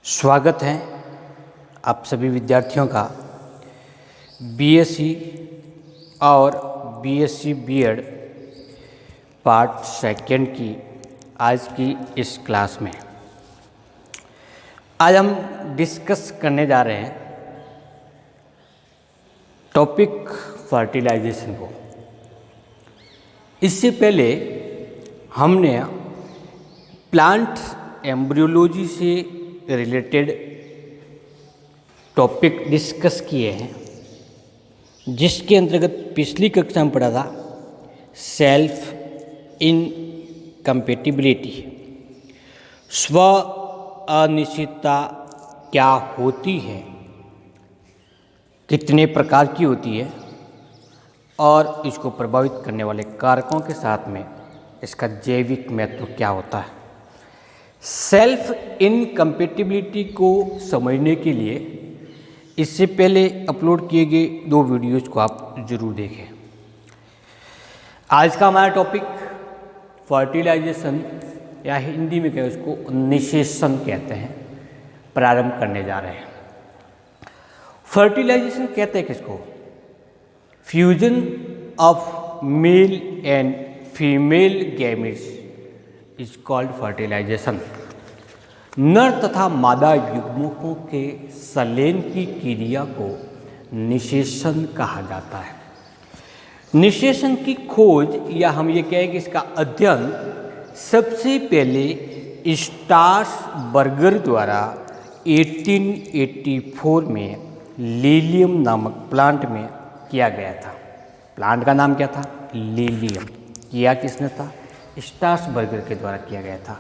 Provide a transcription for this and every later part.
स्वागत है आप सभी विद्यार्थियों का बीएससी और बीएससी बीएड पार्ट सेकंड की आज की इस क्लास में। आज हम डिस्कस करने जा रहे हैं टॉपिक फर्टिलाइजेशन को। इससे पहले हमने प्लांट एम्ब्रियोलॉजी से रिलेटेड टॉपिक डिस्कस किए हैं, जिसके अंतर्गत पिछली कक्षा में पढ़ा था सेल्फ इनकम्पेटिबिलिटी, स्व अनिश्चितता क्या होती है, कितने प्रकार की होती है और इसको प्रभावित करने वाले कारकों के साथ में इसका जैविक महत्व क्या होता है। सेल्फ इनकम्पेटिबिलिटी को समझने के लिए इससे पहले अपलोड किए गए 2 वीडियोज़ को आप ज़रूर देखें। आज का हमारा टॉपिक फर्टिलाइजेशन या हिंदी में कहें उसको निषेचन कहते हैं, प्रारंभ करने जा रहे हैं। फर्टिलाइजेशन कहते हैं किसको? Fusion of male and female gametes is called fertilization. नर तथा मादा युग्मकों के संलयन की क्रिया को निषेचन कहा जाता है। निषेचन की खोज या हम ये कहें कि इसका अध्ययन सबसे पहले स्ट्रासबर्गर द्वारा 1884 में लिलियम नामक प्लांट में किया गया था। प्लांट का नाम क्या था? लिलियम। किया किसने था? स्ट्रासबर्गर के द्वारा किया गया था।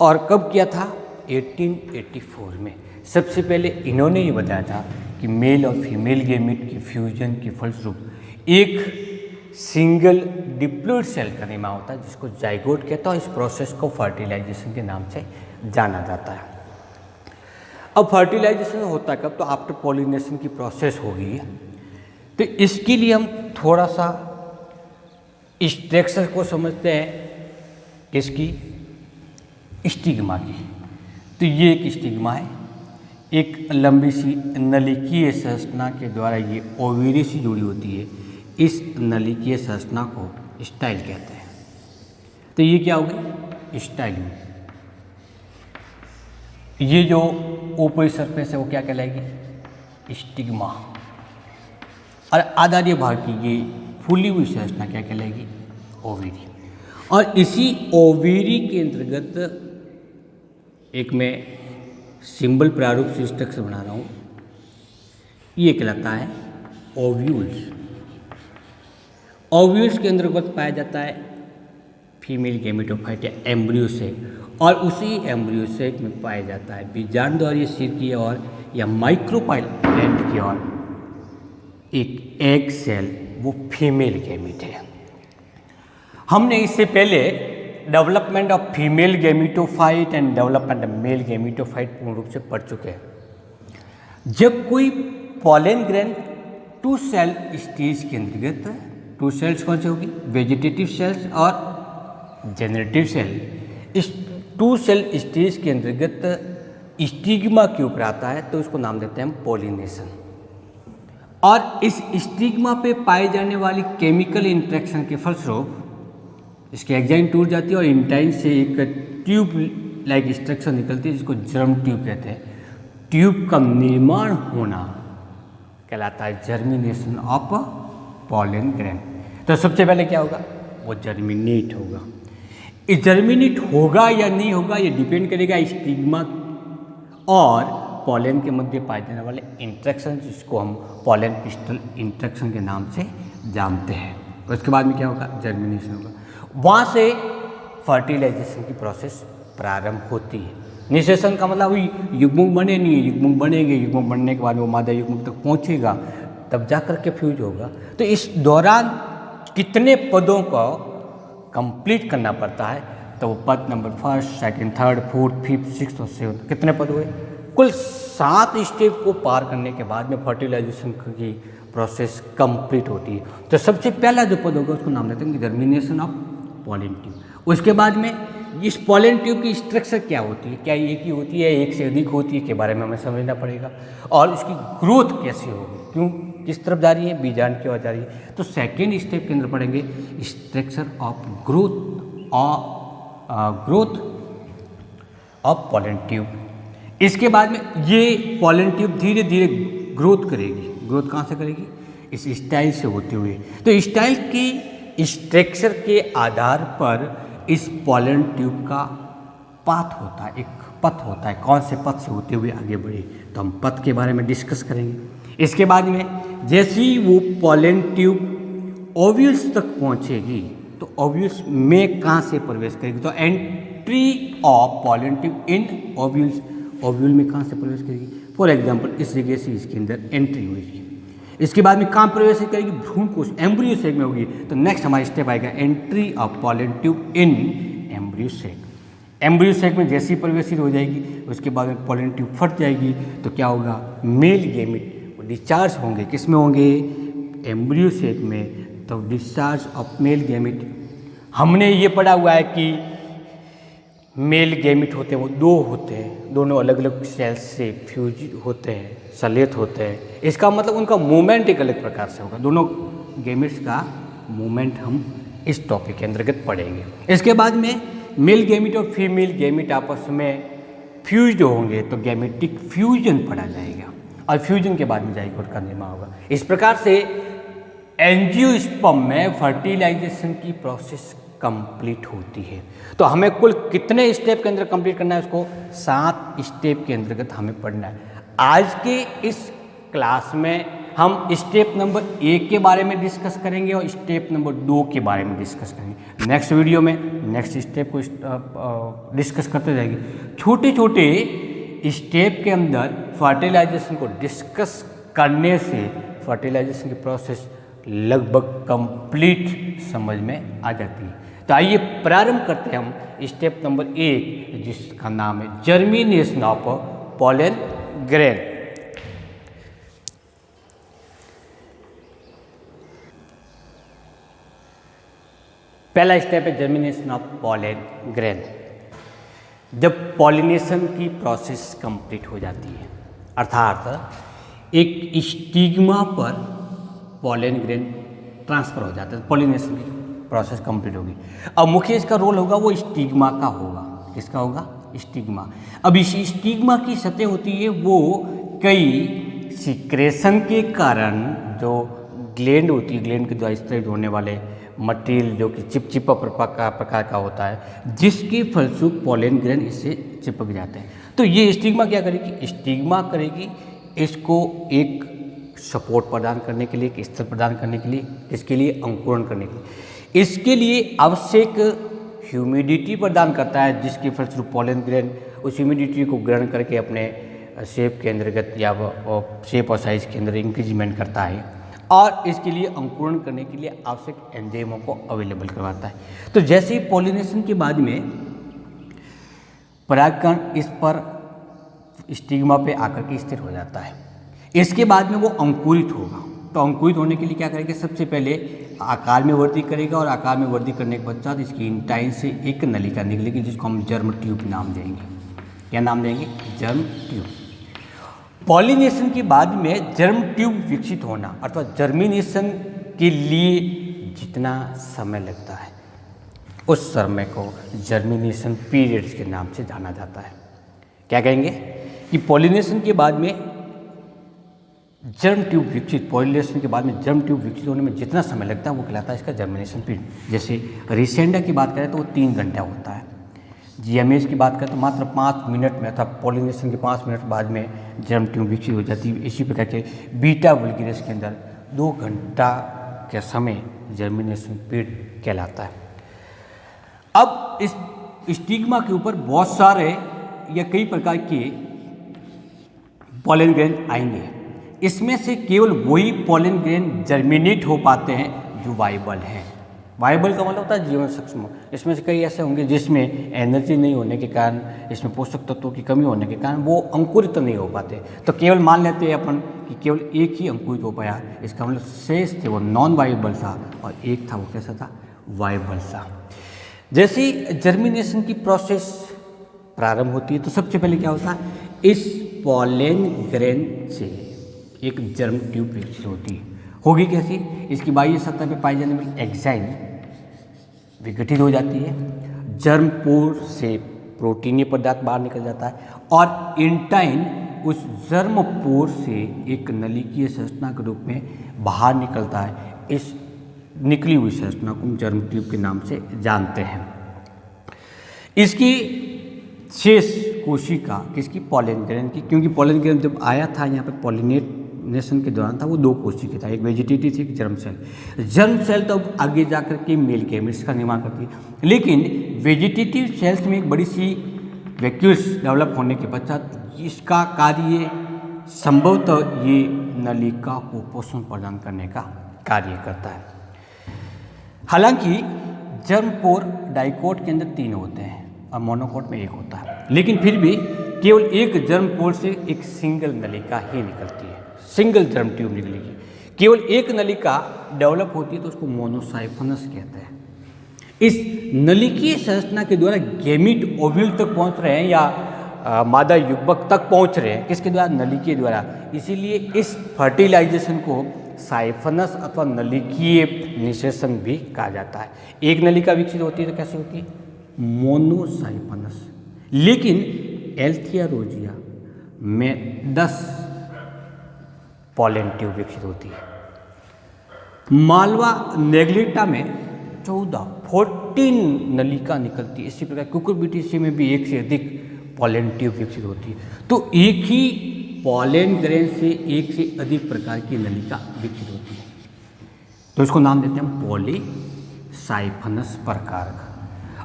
और कब किया था? 1884 में। सबसे पहले इन्होंने ये बताया था कि मेल और फीमेल गैमेट की फ्यूजन के फलस्वरूप एक सिंगल डिप्लॉइड सेल का निर्माण होता है, जिसको जाइगोट कहता है। इस प्रोसेस को फर्टिलाइजेशन के नाम से जाना जाता है। अब फर्टिलाइजेशन होता है कब? तो आफ्टर पॉलिनेशन की प्रोसेस होगी। तो इसके लिए हम थोड़ा सा स्ट्रक्चर को समझते हैं। किसकी? स्टिग्मा की। तो ये एक स्टिग्मा है, एक लंबी सी नलिकीय संरचना के द्वारा ये ओवरी से जुड़ी होती है। इस नलिकीय संरचना को स्टाइल कहते हैं। तो ये क्या हो गई? स्टाइल हुई। ये जो ऊपरी सरफेस है वो क्या कहलाएगी? स्टिग्मा। और आधारीय भाग की ये फूली हुई संरचना क्या कहलाएगी? ओवरी। और इसी ओवरी के अंतर्गत एक मैं सिंबल प्रारूप से स्ट्रक्चर बना रहा हूँ, ये कहलाता है ओव्यूल्स। ओव्यूल्स के अंतर्गत पाया जाता है फीमेल गैमेटोफाइट या एम्ब्रियोसेक, और उसी एम्ब्रियोसेक में पाया जाता है बीजांडद्वारीय सिर की ओर या माइक्रोपाइलेंट की ओर एक एग सेल, वो फीमेल गैमेट है। हमने इससे पहले development of female gametophyte and development of male gametophyte पूर्ण रूप से पढ़ चुके हैं। जब कोई पॉलन ग्रेन 2 सेल स्टेज के अंतर्गत, 2 सेल्स कौन से होगी? वेजिटेटिव सेल्स और जेनरेटिव सेल। इस 2 सेल स्टेज के अंतर्गत स्टिग्मा के ऊपर आता है, तो उसको नाम देते हैं हम पॉलिनेशन। और इस स्टिग्मा पे पाए जाने वाली केमिकल इंटरेक्शन के फलस्वरूप इसकी एग्जाइन टूट जाती है और इंटाइन से एक ट्यूब लाइक स्ट्रक्चर निकलती है, जिसको जर्म ट्यूब कहते हैं। ट्यूब का निर्माण होना कहलाता है जर्मिनेशन ऑफ पॉलन ग्रेन। तो सबसे पहले क्या होगा? वो जर्मिनेट होगा। ये जर्मिनेट होगा या नहीं होगा ये डिपेंड करेगा स्टिग्मा और पॉलन के मध्य पाए जाने वाले इंट्रैक्शन, जिसको हम पॉलन पिस्टल इंट्रैक्शन के नाम से जानते हैं। उसके बाद में क्या होगा? जर्मिनेशन होगा। वहाँ से फर्टिलाइजेशन की प्रोसेस प्रारंभ होती है। निषेचन का मतलब युग्मक बने नहीं है, युग्मक बनेंगे, युग्मक बनने के बाद वो मादा युग्मक तक पहुँचेगा, तब जा कर के फ्यूज होगा। तो इस दौरान कितने पदों को कंप्लीट करना पड़ता है? तो वो पद नंबर 1, 2, 3, 4, 5, 6 और 7 कितने पद हुए? कुल 7 स्टेप को पार करने के बाद में फर्टिलाइजेशन की प्रोसेस कंप्लीट होती है। तो सबसे पहला जो पद होगा उसको नाम देते हैं जर्मिनेशन ऑफ पॉलन ट्यूब। उसके बाद में इस पॉलन ट्यूब की स्ट्रक्चर क्या होती है, क्या एक ही होती है, एक से अधिक होती है, के बारे में हमें समझना पड़ेगा। और इसकी ग्रोथ कैसे होगी, क्यों किस तरफ जा रही है, बीजांड की ओर जा रही है। तो सेकेंड स्टेप के अंदर पढ़ेंगे structure of growth of pollen tube. इसके बाद में ये पॉलन ट्यूब धीरे धीरे ग्रोथ करेगी। ग्रोथ कहाँ से करेगी, इस स्टाइल से होते हुए। तो स्टाइल के स्ट्रक्चर के आधार पर इस पॉलन ट्यूब का पाथ होता है, एक पथ होता है, कौन से पथ से होते हुए आगे बढ़े, तो हम पथ के बारे में डिस्कस करेंगे। इसके बाद में जैसे ही वो पॉलन ट्यूब ओव्यूल्स तक पहुंचेगी तो ओव्यूल्स में कहाँ से प्रवेश करेगी, तो entry of pollen tube in ovules, ovule में कहाँ से प्रवेश करेगी। फॉर एग्जाम्पल इस जगह से इसके अंदर एंट्री हुई, इसके बाद में कहाँ प्रवेश करेगी, भ्रूणकोश एम्ब्रियो सेक में होगी। तो नेक्स्ट हमारा स्टेप आएगा entry of pollen tube in embryo sac. Embryo sac में जैसी प्रवेशित हो जाएगी उसके बाद में पॉलन ट्यूब फट जाएगी तो क्या होगा, मेल गैमेट डिस्चार्ज होंगे, किस में होंगे, एम्ब्रियो सेक में। तो डिस्चार्ज ऑफ मेल गैमेट, हमने ये पढ़ा हुआ है कि मेल गैमेट होते हैं वो दो होते हैं, दोनों अलग अलग सेल्स से फ्यूज होते हैं, सलेत होते हैं। इसका मतलब उनका मूवमेंट एक अलग प्रकार से होगा। दोनों गैमेट्स का मूवमेंट हम इस टॉपिक के अंतर्गत पढ़ेंगे। इसके बाद में मेल गैमेट और फीमेल गैमेट आपस में फ्यूज्ड होंगे तो गैमेटिक फ्यूजन पढ़ा जाएगा और फ्यूजन के बाद में जाइगोट का निर्माण होगा। इस प्रकार से एंजियोस्पर्म में फर्टिलाइजेशन की प्रोसेस कंप्लीट होती है। तो हमें कुल कितने स्टेप के अंदर कंप्लीट करना है, उसको 7 स्टेप के अंतर्गत हमें पढ़ना है। आज के इस क्लास में हम स्टेप नंबर 1 के बारे में डिस्कस करेंगे और स्टेप नंबर 2 के बारे में डिस्कस करेंगे। नेक्स्ट वीडियो में नेक्स्ट स्टेप को डिस्कस करते जाएंगे। छोटे छोटे स्टेप के अंदर फर्टिलाइजेशन को डिस्कस करने से फर्टिलाइजेशन की प्रोसेस लगभग कंप्लीट समझ में आ जाती है। तो आइए प्रारंभ करते हैं हम स्टेप नंबर 1 जिसका नाम है जर्मिनेशन ऑफ पॉलन ग्रेन। पहला स्टेप है जर्मिनेशन ऑफ पॉलन ग्रेन। जब पॉलिनेशन की प्रोसेस कंप्लीट हो जाती है, अर्थात एक स्टिग्मा पर पॉलन ग्रेन ट्रांसफर हो जाता है, पॉलिनेशन की प्रोसेस कंप्लीट होगी। अब मुख्य इसका रोल होगा वो स्टिग्मा का होगा। किसका होगा, स्टिग्मा। अब इस स्टिग्मा की सतह होती है वो कई सिक्रेशन के कारण, जो ग्लैंड होती है, ग्लैंड के द्वारा स्त्रावित होने वाले मटेरियल जो कि चिपचिपा प्रकार का होता है, जिसके फलस्वरूप पॉलन ग्रेन इससे चिपक जाते हैं। तो ये स्टिग्मा क्या करेगी, स्टिग्मा करेगी इसको एक सपोर्ट प्रदान करने के लिए, एक स्तर प्रदान करने के लिए, इसके लिए अंकुरण करने के लिए, इसके लिए आवश्यक ह्यूमिडिटी प्रदान करता है, जिसके फलस्वरूप पॉलन ग्रेन उस ह्यूमिडिटी को ग्रहण करके अपने शेप के अंतर्गत या शेप और साइज के अंदर इंक्रीजमेंट करता है और इसके लिए अंकुरण करने के लिए आवश्यक एंजाइमों को अवेलेबल करवाता है। तो जैसे ही पॉलिनेशन के बाद में परागकण इस पर स्टिग्मा पे आकर के स्थिर हो जाता है, इसके बाद में वो अंकुरित होगा। तो अंकुरित होने के लिए क्या करेंगे, सबसे पहले आकार में वृद्धि करेगा और आकार में वृद्धि करने के पश्चात इसकी इंटाइन से एक नलिका निकलेगी जिसको हम जर्म ट्यूब नाम देंगे। क्या नाम देंगे, जर्म ट्यूब। पॉलिनेशन के बाद में जर्म ट्यूब विकसित होना अर्थात जर्मिनेशन के लिए जितना समय लगता है उस समय को जर्मिनेशन पीरियड्स के नाम से जाना जाता है। क्या कहेंगे कि पॉलिनेशन के बाद में जर्म ट्यूब विकसित, पॉलिनेशन के बाद में जर्म ट्यूब विकसित होने में जितना समय लगता है वो कहलाता है इसका जर्मिनेशन पीरियड। जैसे रिसेंडा की बात करें तो वो 3 घंटा होता है। जीएमएस की बात करें तो मात्र 5 मिनट में अर्थात पॉलिनेशन के 5 मिनट बाद में जर्म ट्यूब विकसित हो जाती है। इसी प्रकार के बीटा वल्गेरिस के अंदर 2 घंटा का समय जर्मिनेशन पीरियड कहलाता है। अब इस स्टिग्मा के ऊपर बहुत सारे या कई प्रकार के पॉलन ग्रेन आएंगे। इसमें से केवल वही पॉलन ग्रेन जर्मिनेट हो पाते हैं जो वाइबल हैं। वाइबल का मतलब होता है जीवन सक्षम। इसमें से कई ऐसे होंगे जिसमें एनर्जी नहीं होने के कारण, इसमें पोषक तत्वों की कमी होने के कारण वो अंकुरित नहीं हो पाते। तो केवल मान लेते हैं अपन कि केवल एक ही अंकुरित हो पाया, इसका मतलब शेष थे वो नॉन वाइबल था और एक था वो कैसा था, वाइबल था। जैसे ही जर्मिनेशन की प्रोसेस प्रारंभ होती है तो सबसे पहले क्या होता है, इस पॉलन ग्रेन से एक जर्म ट्यूब विकसित होती है। होगी कैसी, इसकी बाह्य सतह पर पाई जाने वाली एक्साइन विघटित हो जाती है, जर्म पोर से प्रोटीनीय पदार्थ बाहर निकल जाता है और इंटाइन उस जर्म पोर से एक नलिकीय संरचना के रूप में बाहर निकलता है। इस निकली हुई संरचना को हम जर्म ट्यूब के नाम से जानते हैं। इसकी शेष कोशिका किसकी, पॉलन ग्रेन की, क्योंकि पॉलन ग्रेन जब आया था यहाँ पे पॉलिनेशन के दौरान था, वो दो कोशिका था, एक वेजिटेटिव थी, एक जर्म सेल। जर्म सेल तो अब आगे जाकर के मेल गैमेट्स का निर्माण करती है, लेकिन वेजिटेटिव सेल्स में एक बड़ी सी वैक्यूल्स डेवलप होने के पश्चात इसका कार्य संभवतः ये नलिका को पोषण प्रदान करने का कार्य करता है। हालांकि जर्म पोर डाइकोट के अंदर 3 होते हैं और मोनोकोट में 1 होता है, लेकिन फिर भी केवल एक जर्म पोर से एक सिंगल नलिका ही निकलती है, सिंगल जर्म ट्यूब निकलेगी। केवल एक नलिका डेवलप होती है तो उसको मोनोसाइफनस कहते हैं। इस नलिकीय संरचना के द्वारा गैमीट ओव्यूल तक पहुंच रहे हैं या मादा युग्मक तक पहुंच रहे हैं, किसके द्वारा, नलिकीय द्वारा। इसीलिए इस फर्टिलाइजेशन को साइफनस अथवा नलिकीय निषेचन भी कहा जाता है। एक नलिका विकसित होती है तो कैसे होती है, मोनोसाइफनस। लेकिन एल्थिया रोजिया में 10 पॉलन ट्यूब विकसित होती है। मालवा नेग्लिटा में 14 नलिका निकलती है। इसी प्रकार कुकुरबिटेसी में भी 1 से अधिक पॉलन ट्यूब विकसित होती है। तो एक ही पॉलन ग्रेन से 1 से अधिक प्रकार की नलिका विकसित होती है, तो इसको नाम देते हैं पॉलीसाइफनस प्रकार।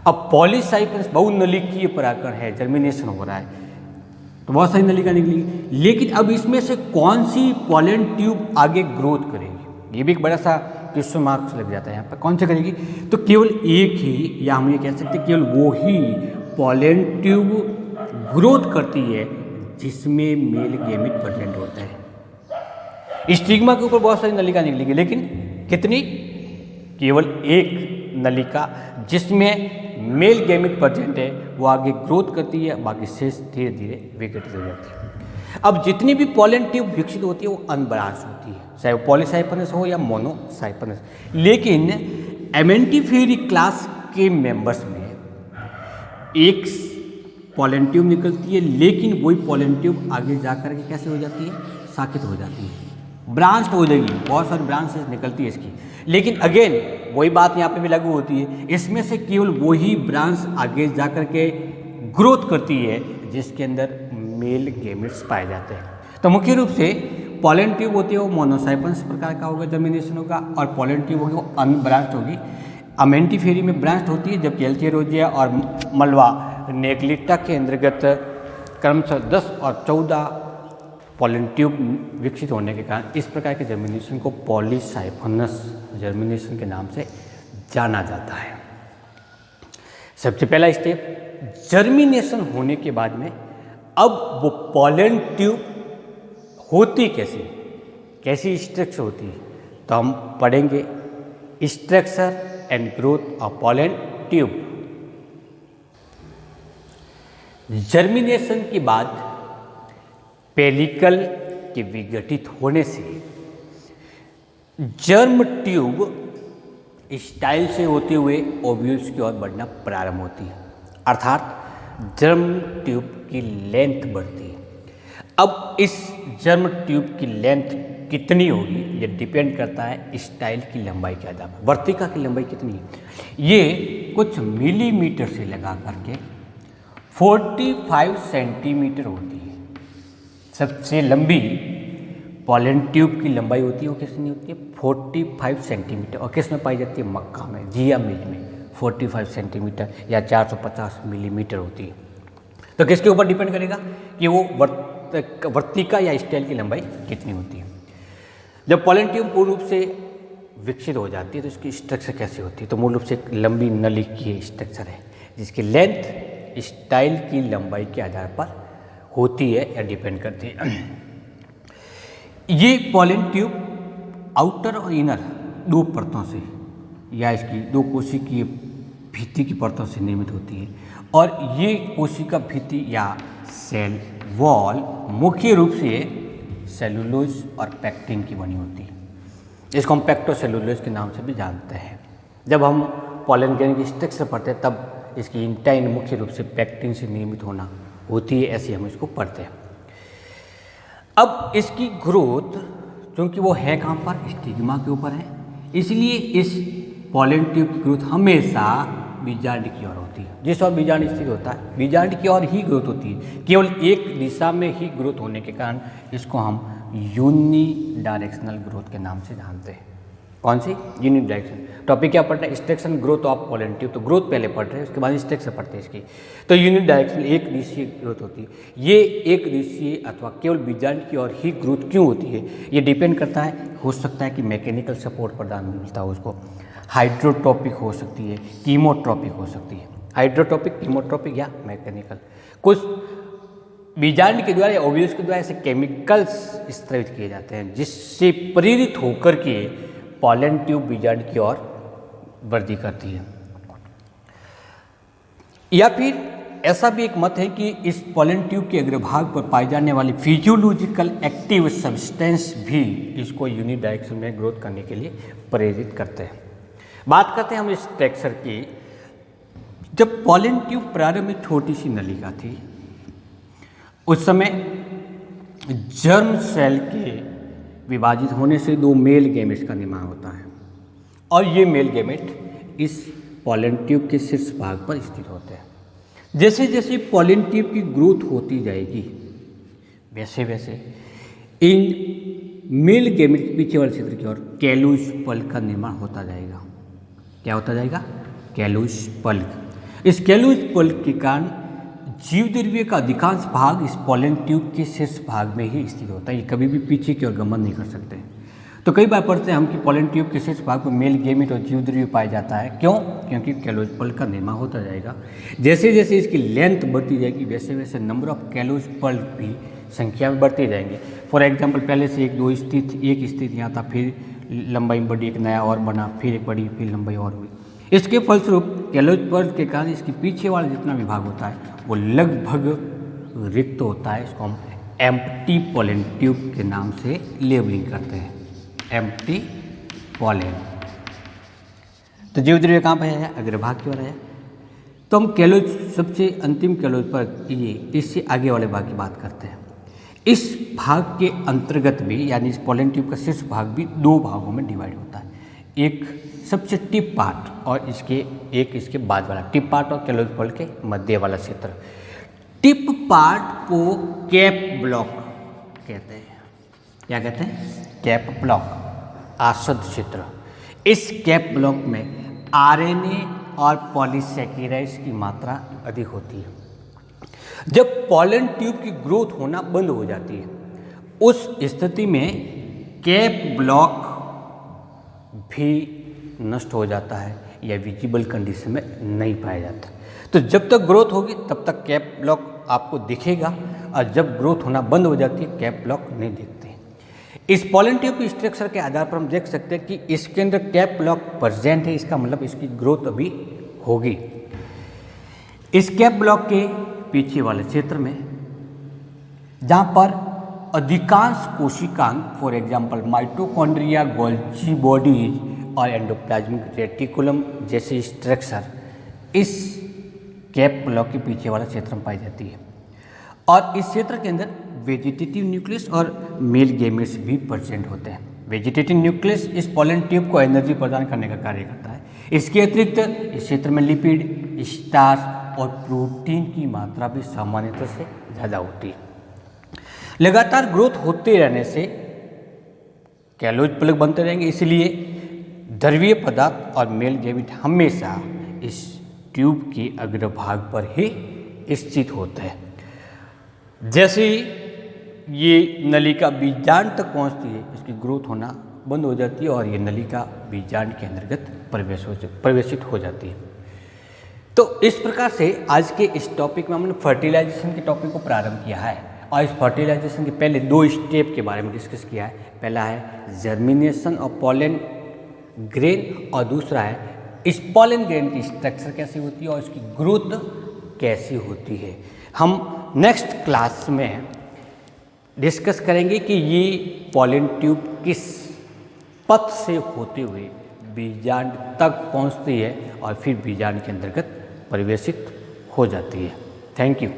अब पॉलीसाइफनस बहुनलिकीय परागण है, जर्मिनेशन हो रहा है तो बहुत सारी नलिका निकलेगी, लेकिन अब इसमें से कौन सी पॉलन ट्यूब आगे ग्रोथ करेगी, ये भी एक बड़ा सा क्वेश्चन मार्क्स लग जाता है यहाँ पर। कौन सी करेगी, तो केवल एक ही, या हम ये कह सकते हैं केवल वो ही पॉलन ट्यूब ग्रोथ करती है जिसमें मेल गैमेट प्रेजेंट होता है। स्टिग्मा के ऊपर बहुत सारी नलिका निकलेगी, लेकिन कितनी, केवल एक नलिका जिसमें मेल गैमेट प्रेजेंट है वो आगे ग्रोथ करती है, बाकी शेष धीरे धीरे विघटित हो जाती है। अब जितनी भी पॉलन ट्यूब विकसित होती है वो अनब्रांच होती है, चाहे वो पॉलीसाइफनस हो या मोनोसाइफनस। लेकिन एमेंटिफेरी क्लास के मेंबर्स में एक पॉलन ट्यूब निकलती है, लेकिन वही पॉलन ट्यूब आगे जाकर के कैसे हो जाती है, शाखित हो जाती है, ब्रांच हो जाएगी, बहुत सारी ब्रांचेस निकलती है इसकी। लेकिन अगेन वही बात यहाँ पे भी लागू होती है, इसमें से केवल वही ब्रांच आगे जाकर के ग्रोथ करती है जिसके अंदर मेल गैमेट्स पाए जाते हैं। तो मुख्य रूप से पॉलन ट्यूब होती है वो मोनोसाइफनस प्रकार का होगा, जर्मिनेशन होगा, और पॉलन ट्यूब होगी वो अनब्रांच्ड होगी। अमेंटिफेरी में ब्रांच होती है, जबकि एल्थिया रोजिया और मलवा नेग्लिटा के अंतर्गत क्रमशः 10 और 14 पॉलन ट्यूब विकसित होने के कारण इस प्रकार के जर्मिनेशन को पॉलीसाइफनस जर्मिनेशन के नाम से जाना जाता है। सबसे पहला स्टेप, जर्मिनेशन होने के बाद में अब वो पॉलन ट्यूब होती कैसी स्ट्रक्चर होती है, तो हम पढ़ेंगे structure and growth of pollen tube. Germination के बाद पेलिकल के विघटित होने से जर्म ट्यूब स्टाइल से होते हुए ओव्यूल्स की ओर बढ़ना प्रारंभ होती है, अर्थात जर्म ट्यूब की लेंथ बढ़ती है। अब इस जर्म ट्यूब की लेंथ कितनी होगी ये डिपेंड करता है स्टाइल की लंबाई के आधार पर। वर्तिका की लंबाई कितनी है, ये कुछ मिलीमीटर से लगा करके 45 सेंटीमीटर होती है। सबसे लंबी पॉलन ट्यूब की लंबाई होती है वो कितनी होती है, 45 सेंटीमीटर, और किस में पाई जाती है, मक्का में, जिया मीट में 45 सेंटीमीटर या 450 मिलीमीटर होती है। तो किसके ऊपर डिपेंड करेगा कि वो वर्तिका या स्टाइल की लंबाई कितनी होती है। जब पॉलन ट्यूब पूर्ण रूप से विकसित हो जाती है तो इसकी स्ट्रक्चर कैसी होती है, तो मूल रूप से एक लंबी नली की स्ट्रक्चर है जिसकी लेंथ स्टाइल की लंबाई के आधार पर होती है या डिपेंड करती है। ये पॉलन ट्यूब आउटर और इनर दो परतों से या इसकी दो कोशिकीय भित्ति की परतों से निर्मित होती है और ये कोशिका भित्ति या सेल वॉल मुख्य रूप से सेलुलोज और पैक्टिन की बनी होती है। इसको हम पैक्टोसेलुलोज के नाम से भी जानते हैं। जब हम पॉलन ग्रेन की स्ट्रक्चर पढ़ते हैं तब इसकी इंटाइन मुख्य रूप से पैक्टिन से निर्मित होना होती है, ऐसे हम इसको पढ़ते हैं। अब इसकी ग्रोथ क्योंकि वो है कहाँ पर, स्टिग्मा के ऊपर है, इसलिए इस पॉलन ट्यूब की ग्रोथ हमेशा बीजांड की ओर होती है। जिस ओर बीजांड स्थित होता है बीजांड की ओर ही ग्रोथ होती है। केवल एक दिशा में ही ग्रोथ होने के कारण इसको हम यूनि डायरेक्शनल ग्रोथ के नाम से जानते हैं। कौन सी? Uni direction. टॉपिक क्या पढ़ना है? Structure growth of pollen tube. तो ग्रोथ पहले पढ़ रहे हैं, उसके बाद स्ट्रक्चर पढ़ते हैं इसकी। तो यूनि डायरेक्शनल एक दिशीय ग्रोथ होती है। ये एक दिशीय अथवा केवल बीजांड की ओर ही ग्रोथ क्यों होती है, ये डिपेंड करता है। हो सकता है कि मैकेनिकल सपोर्ट प्रदान मिलता हो उसको, हाइड्रोट्रोपिक हो सकती है, कीमोट्रोपिक हो सकती है। हाइड्रोट्रोपिक, कीमोट्रोपिक या मैकेनिकल। कुछ बीजांड के द्वारा या ओव्यूल्स के द्वारा ऐसे केमिकल्स स्रावित किए जाते हैं जिससे प्रेरित होकर के पॉलन ट्यूब बीजांड की ओर वृद्धि करती है। या फिर ऐसा भी एक मत है कि इस पॉलन ट्यूब के अग्रभाग पर पाई जाने वाली फिजियोलॉजिकल एक्टिव सब्सटेंस भी इसको यूनि डायरेक्शन में ग्रोथ करने के लिए प्रेरित करते हैं। बात करते हैं हम इस स्ट्रक्चर की। जब पॉलन ट्यूब प्रारंभ में छोटी सी नलिका थी, उस समय जर्म सेल के विभाजित होने से दो मेल गैमेट्स का निर्माण होता है और ये मेल गैमेट इस पॉलन ट्यूब के शीर्ष भाग पर स्थित होते हैं। जैसे जैसे पॉलन ट्यूब की ग्रोथ होती जाएगी वैसे वैसे इन मेल गैमेट के पीछे वाले क्षेत्र की ओर कैलूस पल्प का निर्माण होता जाएगा। क्या होता जाएगा? कैलूस पल्प। इस कैलूस पल्प के कारण जीव द्रव्य का अधिकांश भाग इस पॉलन ट्यूब के शीर्ष भाग में ही स्थित होता है। ये कभी भी पीछे की ओर गमन नहीं कर सकते। तो कई बार पढ़ते हैं हम कि पॉलन ट्यूब के शीर्ष भाग पर मेल गैमेट और जीव द्रव्य पाया जाता है। क्यों? क्योंकि कैलूस पल्प का निर्माण होता जाएगा। जैसे जैसे इसकी लेंथ बढ़ती जाएगी वैसे वैसे नंबर ऑफ कैलूस पल्प भी संख्या में बढ़ते जाएंगे। फॉर एग्जाम्पल पहले से एक स्थित यहाँ था, फिर लंबाई में बढ़ी, एक नया और बना, फिर एक बड़ी, फिर लंबाई और हुई। इसके फलस्वरूप कैलूस पल्प के कारण इसके पीछे वाला जितना विभाग होता है वो लगभग रिक्त होता है। इसको हम एम्प्टी पॉलन ट्यूब के नाम से लेबलिंग करते हैं, एम्प्टी पॉलन। तो जीव द्रव्य कहाँ पर है? अग्रभाग की ओर है। तो हम कैलूस सबसे अंतिम कैलूस पर ये इससे आगे वाले भाग की बात करते हैं। इस भाग के अंतर्गत भी यानी इस पॉलन ट्यूब का शीर्ष भाग भी दो भागों में डिवाइड होता है। एक सबसे टिप पार्ट और इसके बाद वाला। टिप पार्ट और कैलूस पल्प के मध्य वाला क्षेत्र। टिप पार्ट को कैप ब्लॉक कहते हैं। क्या कहते हैं? कैप ब्लॉक, आसद क्षेत्र। इस कैप ब्लॉक में आरएनए और पॉलीसैकेराइड्स की मात्रा अधिक होती है। जब पॉलन ट्यूब की ग्रोथ होना बंद हो जाती है उस स्थिति में कैप ब्लॉक भी नष्ट हो जाता है या विजिबल कंडीशन में नहीं पाया जाता। तो जब तक ग्रोथ होगी तब तक कैप ब्लॉक आपको दिखेगा और जब ग्रोथ होना बंद हो जाती है कैप ब्लॉक नहीं दिखते। इस पॉलन ट्यूब की स्ट्रक्चर के आधार पर हम देख सकते हैं कि इसके अंदर कैप ब्लॉक प्रेजेंट है, इसका मतलब इसकी ग्रोथ अभी होगी। इस कैप ब्लॉक के पीछे वाले क्षेत्र में जहाँ पर अधिकांश कोशिकांग for example mitochondria, Golgi bodies और एंडोप्लाज्मिक रेटिकुलम जैसे स्ट्रक्चर इस कैप ब्लॉक के पीछे वाला क्षेत्र में पाई जाती है। और इस क्षेत्र के अंदर वेजिटेटिव न्यूक्लियस और मेल गैमेट्स भी प्रेजेंट होते हैं। वेजिटेटिव न्यूक्लियस इस पॉलन ट्यूब को एनर्जी प्रदान करने का कार्य करता है। इसके अतिरिक्त इस क्षेत्र में लिपिड, स्टार्च और प्रोटीन की मात्रा भी सामान्यतः से ज़्यादा होती है। लगातार ग्रोथ होते रहने से कैलूस पल्प बनते रहेंगे, इसलिए द्रवीय पदार्थ और मेल गैमेट हमेशा इस ट्यूब के अग्रभाग पर ही स्थित होते हैं। जैसे ही ये नलिका बीजांड तक पहुंचती है इसकी ग्रोथ होना बंद हो जाती है और ये नलिका बीजांड के अंतर्गत प्रवेशित हो जाती है। तो इस प्रकार से आज के इस टॉपिक में हमने फर्टिलाइजेशन के टॉपिक को प्रारंभ किया है और इस फर्टिलाइजेशन के पहले दो स्टेप के बारे में डिस्कस किया है। पहला है जर्मिनेशन ऑफ पॉलन ग्रेन और दूसरा है इस पॉलन ग्रेन की स्ट्रक्चर कैसी होती है और इसकी ग्रोथ कैसी होती है। हम नेक्स्ट क्लास में डिस्कस करेंगे कि ये पॉलन ट्यूब किस पथ से होते हुए बीजांड तक पहुंचती है और फिर बीजांड के अंतर्गत परिवेशित हो जाती है। Thank you.